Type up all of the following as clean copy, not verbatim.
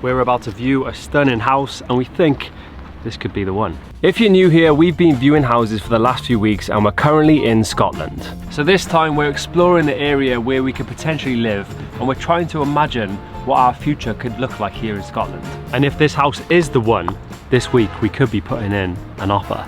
We're about to view a stunning house and we think this could be the one. If you're new here, we've been viewing houses for the last few weeks and we're currently in Scotland. So this time we're exploring the area where we could potentially live and we're trying to imagine what our future could look like here in Scotland. And if this house is the one, this week we could be putting in an offer.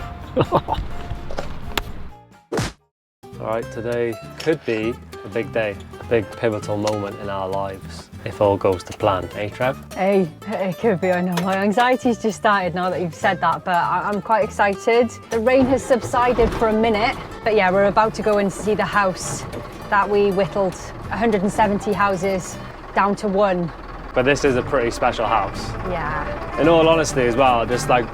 Alright, today could be a big day, a big pivotal moment in our lives, if all goes to plan, eh Trev? Hey, it could be, I know. My anxiety's just started now that you've said that, but I'm quite excited. The rain has subsided for a minute, but yeah, we're about to go and see the house that we whittled 170 houses down to one. But this is a pretty special house. Yeah. In all honesty as well, just like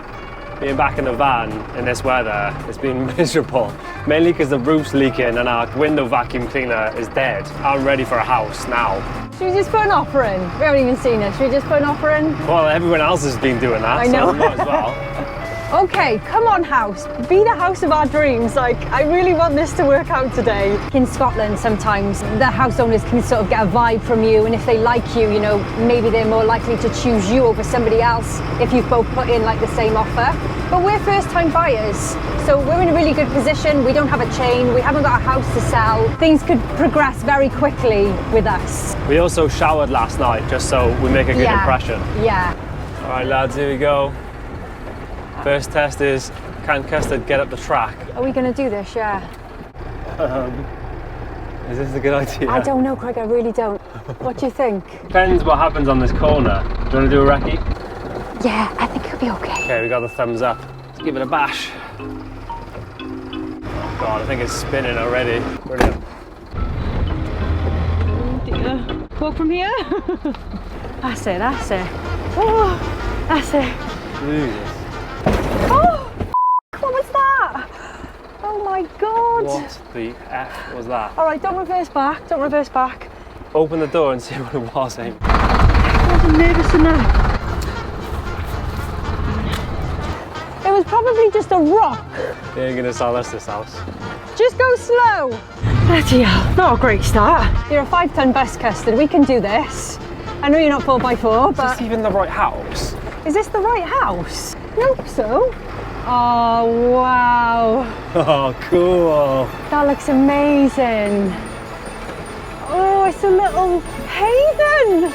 being back in the van in this weather, it's been miserable. Mainly because the roof's leaking and our window vacuum cleaner is dead. I'm ready for a house now. Should we just put an offer in? We haven't even seen it. Should we just put an offer in? Well, everyone else has been doing that, I know. so I might as well. Okay, come on house, be the house of our dreams. Like, I really want this to work out today. In Scotland, sometimes the house owners can sort of get a vibe from you, and if they like you, you know, maybe they're more likely to choose you over somebody else if you've both put in like the same offer. But we're first-time buyers, so we're in a really good position. We don't have a chain, we haven't got a house to sell. Things could progress very quickly with us. We also showered last night, just so we make a good impression. Yeah. All right, lads, here we go. First test is, can custard get up the track? Are we going to do this? Yeah. Is this a good idea? I don't know, Craig, I really don't. What do you think? Depends what happens on this corner. Do you want to do a recce? Yeah, I think it'll be okay. Okay, we got the thumbs up. Let's give it a bash. Oh God, I think it's spinning already. Brilliant. Oh dear. Walk from here? That's it, that's it. Oh, that's it. Jesus. Oh, what was that? Oh my God. What the F was that? All right, don't reverse back, don't reverse back. Open the door and see what it was, Amy. I was nervous enough. It was probably just a rock. You ain't gonna sell us this house. Just go slow. Bloody hell, not a great start. You're a 5-ton bus, Custard, we can do this. I know you're not 4x4, but... Is this even the right house? Is this the right house? I hope so. Oh, wow. Oh, cool. That looks amazing. Oh, it's a little haven.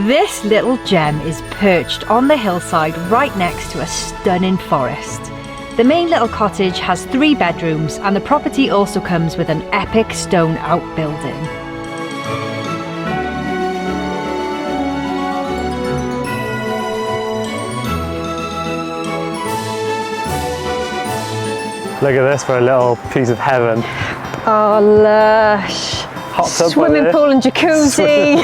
This little gem is perched on the hillside right next to a stunning forest. The main little cottage has 3 bedrooms and the property also comes with an epic stone outbuilding. Look at this for a little piece of heaven. Oh, lush. Hot tub Swimming pool and jacuzzi.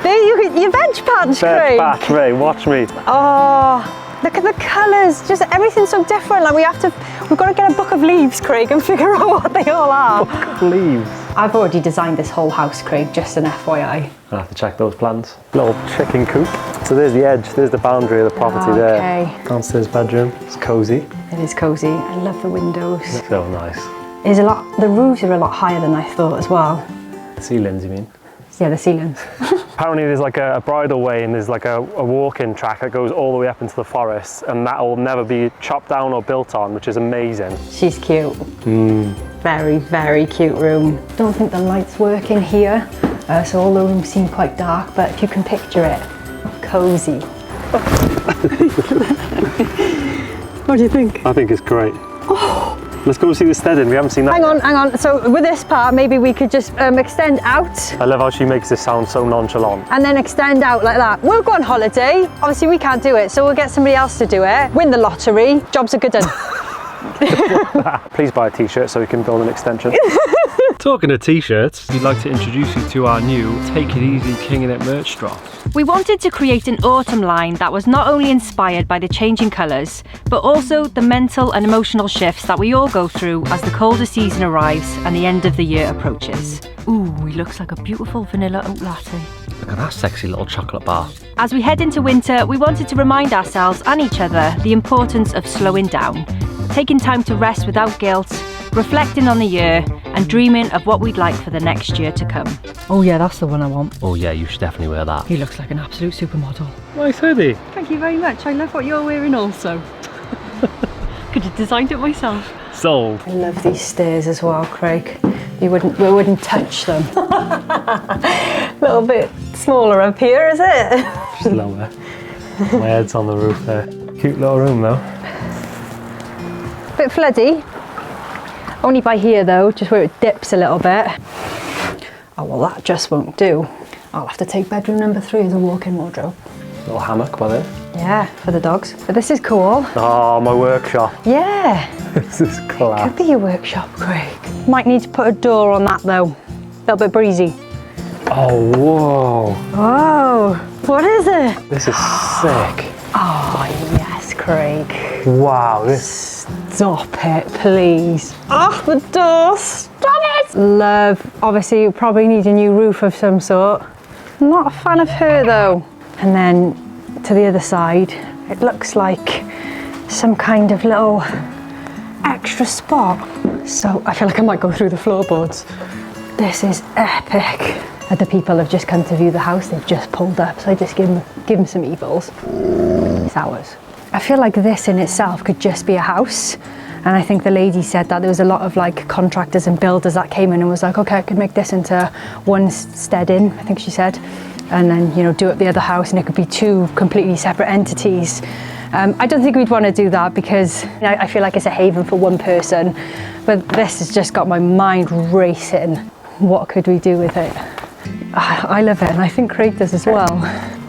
There your veg patch, Craig. Veg patch, Ray, watch me. Oh, look at the colours. Just everything's so different. Like we've got to get a book of leaves, Craig, and figure out what they all are. Book of leaves. I've already designed this whole house, Craig, just an FYI. I'll have to check those plans. Little chicken coop. So there's the edge, there's the boundary of the property there. Downstairs bedroom, it's cosy. It is cosy. I love the windows. It's so nice. The roofs are a lot higher than I thought as well. The ceilings, you mean? Yeah, the ceilings. Apparently there's like a bridle way and there's like a walking track that goes all the way up into the forest, and that will never be chopped down or built on, which is amazing. She's cute. Very, very cute room. Don't think the lights work in here, so all the rooms seem quite dark, but if you can picture it, cozy. What do you think? I think it's great. Oh. Let's go see the steading, we haven't seen that yet. Hang on. So with this part, maybe we could just extend out. I love how she makes this sound so nonchalant. And then extend out like that. We'll go on holiday. Obviously we can't do it, so we'll get somebody else to do it. Win the lottery, job's a good one. Please buy a t-shirt so we can build an extension. Talking of t-shirts, we'd like to introduce you to our new Take It Easy King in It merch drop. We wanted to create an autumn line that was not only inspired by the changing colours, but also the mental and emotional shifts that we all go through as the colder season arrives and the end of the year approaches. Ooh, he looks like a beautiful vanilla oat latte. Look at that sexy little chocolate bar. As we head into winter, we wanted to remind ourselves and each other the importance of slowing down, taking time to rest without guilt, reflecting on the year, and and dreaming of what we'd like for the next year to come. Oh yeah, that's the one I want. Oh yeah, you should definitely wear that. He looks like an absolute supermodel. Nice hoodie. Thank you very much. I love what you're wearing also. Could have designed it myself. Sold. I love these stairs as well, Craig. We wouldn't touch them. A little bit smaller up here, is it? Just lower. My head's on the roof there. Cute little room though. Bit floody. Only by here though, just where it dips a little bit. Oh well, that just won't do. I'll have to take bedroom number 3 as a walk-in wardrobe. Little hammock by there. Yeah, for the dogs. But this is cool. Oh, my workshop. Yeah. This is class. Could be your workshop, Craig. Might need to put a door on that though. A little bit breezy. Oh, whoa. Whoa, what is it? This is sick. Oh yes, Craig. Wow, this... Stop it, please. Oh, the door, stop it! Love, obviously you probably need a new roof of some sort. I'm not a fan of her though. And then to the other side, it looks like some kind of little extra spot. So I feel like I might go through the floorboards. This is epic. The people have just come to view the house, they've just pulled up, so I just give them some evils. It's ours. I feel like this in itself could just be a house. And I think the lady said that there was a lot of like contractors and builders that came in and was like, okay, I could make this into one stead in, I think she said. And then, you know, do up the other house and it could be 2 completely separate entities. I don't think we'd want to do that because I feel like it's a haven for one person. But this has just got my mind racing. What could we do with it? I love it, and I think Craig does as well.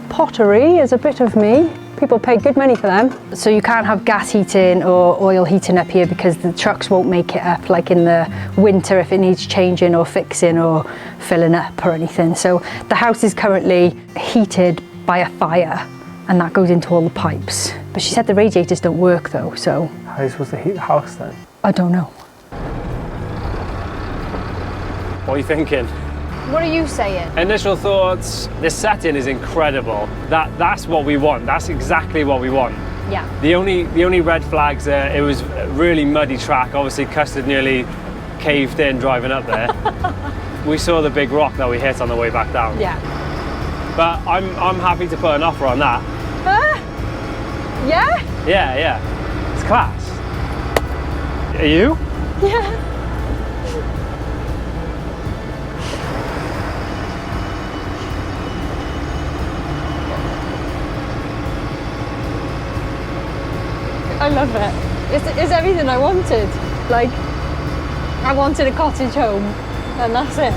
Pottery is a bit of me. People pay good money for them. So you can't have gas heating or oil heating up here because the trucks won't make it up, like in the winter if it needs changing or fixing or filling up or anything. So the house is currently heated by a fire and that goes into all the pipes. But she said the radiators don't work though, so... How are you supposed to heat the house then? I don't know. What are you thinking? What are you saying? Initial thoughts, this setting is incredible. That's what we want. That's exactly what we want. Yeah. The only red flags there, it was a really muddy track. Obviously Custard nearly caved in driving up there. We saw the big rock that we hit on the way back down. Yeah. But I'm happy to put an offer on that. Yeah? Yeah. It's class. Are you? Yeah. I love it. It's everything I wanted. Like, I wanted a cottage home, and that's it.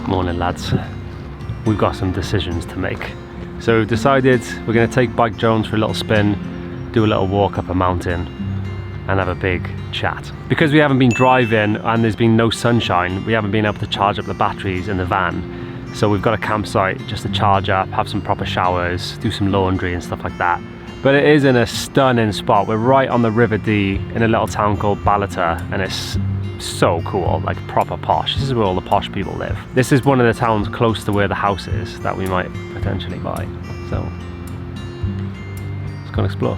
Morning lads. We've got some decisions to make. So we've decided we're going to take Bike Jones for a little spin, do a little walk up a mountain and have a big chat. Because we haven't been driving and there's been no sunshine, we haven't been able to charge up the batteries in the van. So we've got a campsite just to charge up, have some proper showers, do some laundry and stuff like that. But it is in a stunning spot. We're right on the River Dee in a little town called Balata, and it's so cool, like proper posh. This is where all the posh people live. This is one of the towns close to where the house is that we might potentially buy. So let's go and explore.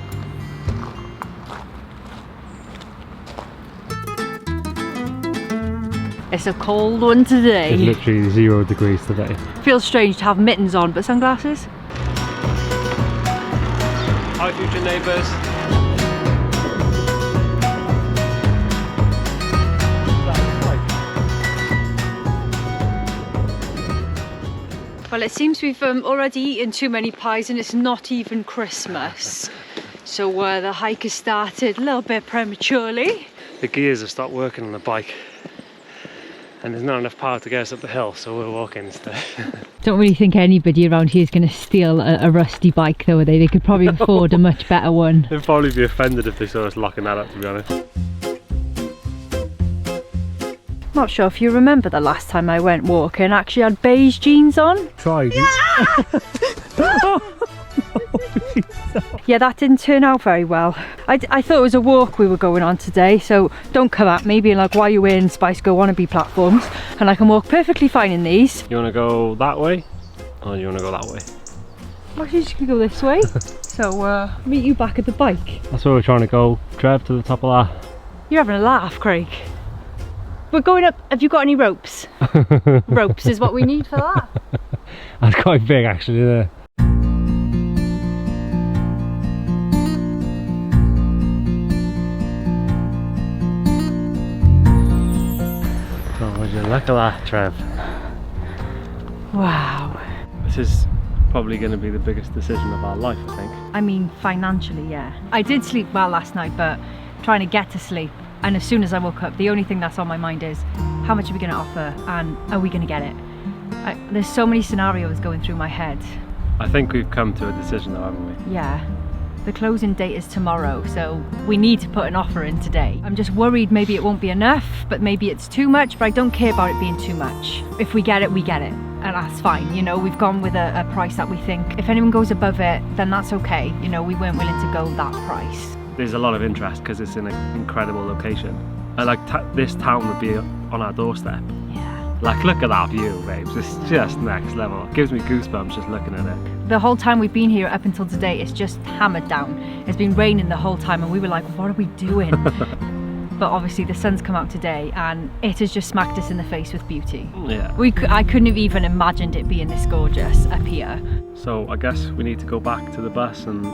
It's a cold one today. It's literally 0 degrees today. Feels strange to have mittens on, but sunglasses. Hi future neighbours. Well, it seems we've already eaten too many pies and it's not even Christmas. So the hike has started a little bit prematurely. The gears have stopped working on the bike. And there's not enough power to get us up the hill, so we're walking instead. Don't really think anybody around here is going to steal a rusty bike though, are they? They could probably afford a much better one. They'd probably be offended if they saw us locking that up, to be honest. Not sure if you remember the last time I went walking, I actually had beige jeans on. Tried. Yeah! Yeah, that didn't turn out very well. I thought it was a walk we were going on today, so don't come at me being like, why are you wearing Spice Girl wannabe platforms? And I can walk perfectly fine in these. You want to go that way? Or you want to go that way? Actually, just gonna go this way. So, meet you back at the bike. That's where we're trying to go, Trev, to the top of that. You're having a laugh, Craig. We're going up. Have you got any ropes? Ropes is what we need for that. That's quite big, actually, there. Oh, would you look at that, Trev? Wow. This is probably going to be the biggest decision of our life, I think. I mean, financially, yeah. I did sleep well last night, but trying to get to sleep. And as soon as I woke up, the only thing that's on my mind is, how much are we going to offer and are we going to get it? There's so many scenarios going through my head. I think we've come to a decision though, haven't we? Yeah. The closing date is tomorrow, so we need to put an offer in today. I'm just worried maybe it won't be enough, but maybe it's too much, but I don't care about it being too much. If we get it, we get it. And that's fine, you know, we've gone with a price that we think, if anyone goes above it, then that's okay. You know, we weren't willing to go that price. There's a lot of interest because it's in an incredible location. And like this town would be on our doorstep. Yeah. Like, look at that view, babes. It's just next level. It gives me goosebumps just looking at it. The whole time we've been here up until today, it's just hammered down. It's been raining the whole time and we were like, what are we doing? But obviously the sun's come out today and it has just smacked us in the face with beauty. Yeah. I couldn't have even imagined it being this gorgeous up here. So I guess we need to go back to the bus and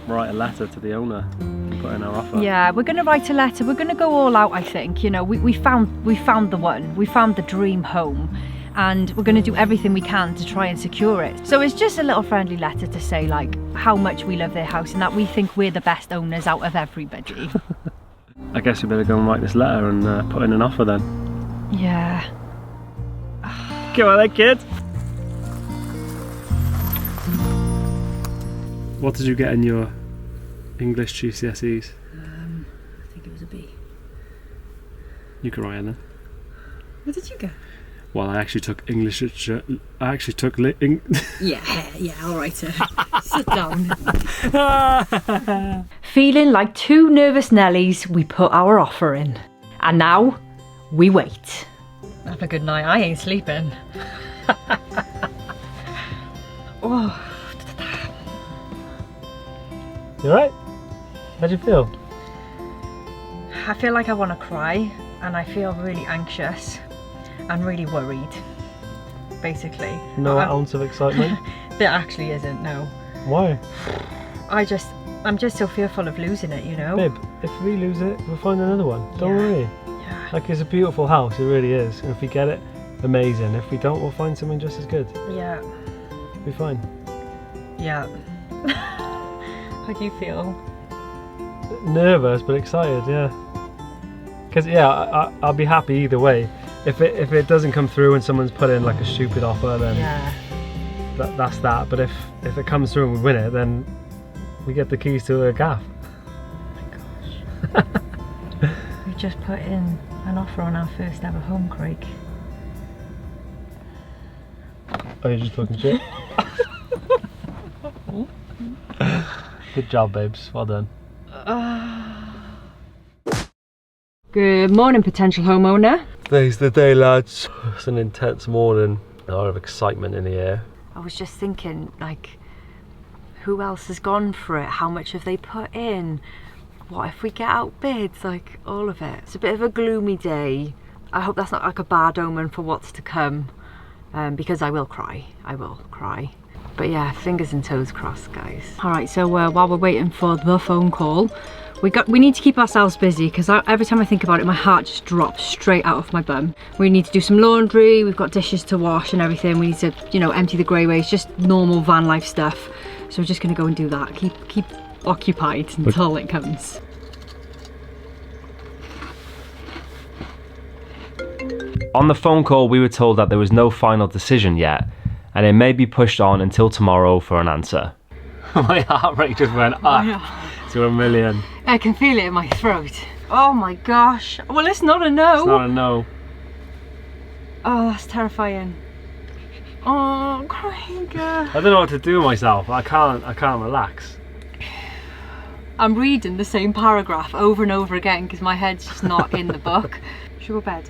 write a letter to the owner and put in our offer. Yeah, we're going to write a letter. We're going to go all out, I think. You know, we found the one. We found the dream home. And we're going to do everything we can to try and secure it. So it's just a little friendly letter to say like how much we love their house and that we think we're the best owners out of everybody. I guess we better go and write this letter and put in an offer then. Yeah. Come on then, kid. What did you get in your English GCSEs? I think it was a B. You can write in then. What did you get? Well, I actually took English literature. I actually took Yeah, all right. Sit down. Feeling like two nervous Nellies, we put our offer in. And now, we wait. Have a good night. I ain't sleeping. Oh. You alright? How'd you feel? I feel like I want to cry, and I feel really anxious. I'm really worried, basically. No ounce of excitement? There actually isn't, no. Why? I'm just so fearful of losing it, you know? Babe, if we lose it, we'll find another one. Don't worry. Yeah. Like, it's a beautiful house, it really is. And if we get it, amazing. If we don't, we'll find something just as good. Yeah. We'll be fine. Yeah. How do you feel? Nervous, but excited, yeah. Because, yeah, I'll be happy either way. If it doesn't come through and someone's put in like a stupid offer, then that's that. But if it comes through and we win it, then we get the keys to a gaff. Oh my gosh. We just put in an offer on our first ever home, Craig. Oh, you're just talking shit? Good job, babes. Well done. Good morning, potential homeowner. Today's the day, lads. It's an intense morning. A lot of excitement in the air. I was just thinking, like, who else has gone for it? How much have they put in? What if we get outbid? Like, all of it. It's a bit of a gloomy day. I hope that's not like a bad omen for what's to come, because I will cry. I will cry. But yeah, fingers and toes crossed, guys. All right, so while we're waiting for the phone call, we need to keep ourselves busy, because every time I think about it, my heart just drops straight out of my bum. We need to do some laundry, we've got dishes to wash and everything. We need to, you know, empty the grey waste, just normal van life stuff. So we're just gonna go and do that. Keep occupied until it comes. On the phone call, we were told that there was no final decision yet, and it may be pushed on until tomorrow for an answer. My heart rate just went up to 1,000,000. I can feel it in my throat. Oh my gosh. Well, it's not a no. It's not a no. Oh, that's terrifying. Oh, Craig. I don't know what to do with myself. I can't relax. I'm reading the same paragraph over and over again because my head's just not in the book. Should we go to bed?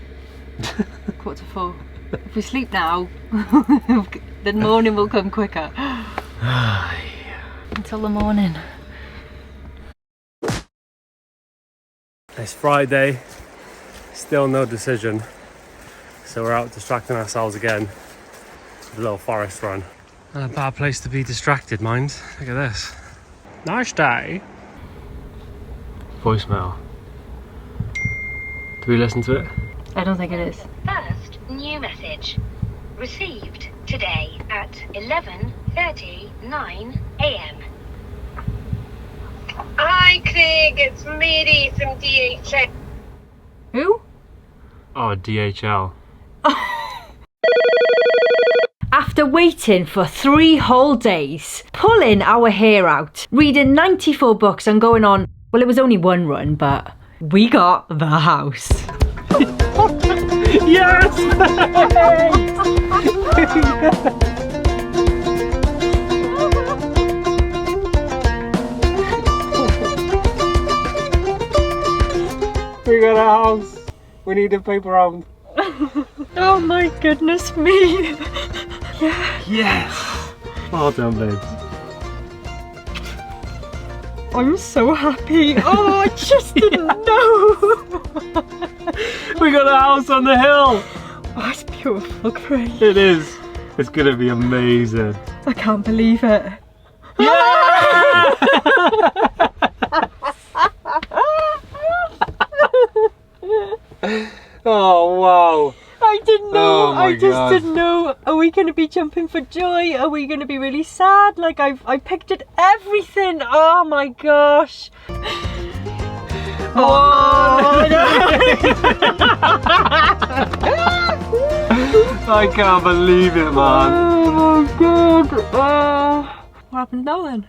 3:45. If we sleep now, the morning will come quicker. Until the morning. It's Friday, still no decision. So we're out distracting ourselves again with a little forest run. Not a bad place to be distracted, mind. Look at this. Nice day. Voicemail. Do we listen to it? I don't think it is. First new message. Received today at 11:39 a.m. Hi Craig, it's Mary from DHL. Who? Oh, DHL. After waiting for 3 whole days, pulling our hair out, reading 94 books and going on, well, it was only one run, but we got the house. Yes! We got a house. We need a paper round. Oh my goodness me. Yeah. Yes! Well done, babe. I'm so happy. Oh, I just didn't know. We got a house on the hill. Oh, it's beautiful, Craig. It is. It's gonna be amazing. I can't believe it. Yeah! Oh wow. I didn't know. Oh my I just God. didn't know. Are we going to be jumping for joy? Are we going to be really sad? Like I pictured everything. Oh my gosh. Oh, I can't believe it, man. oh my God. What happened now then?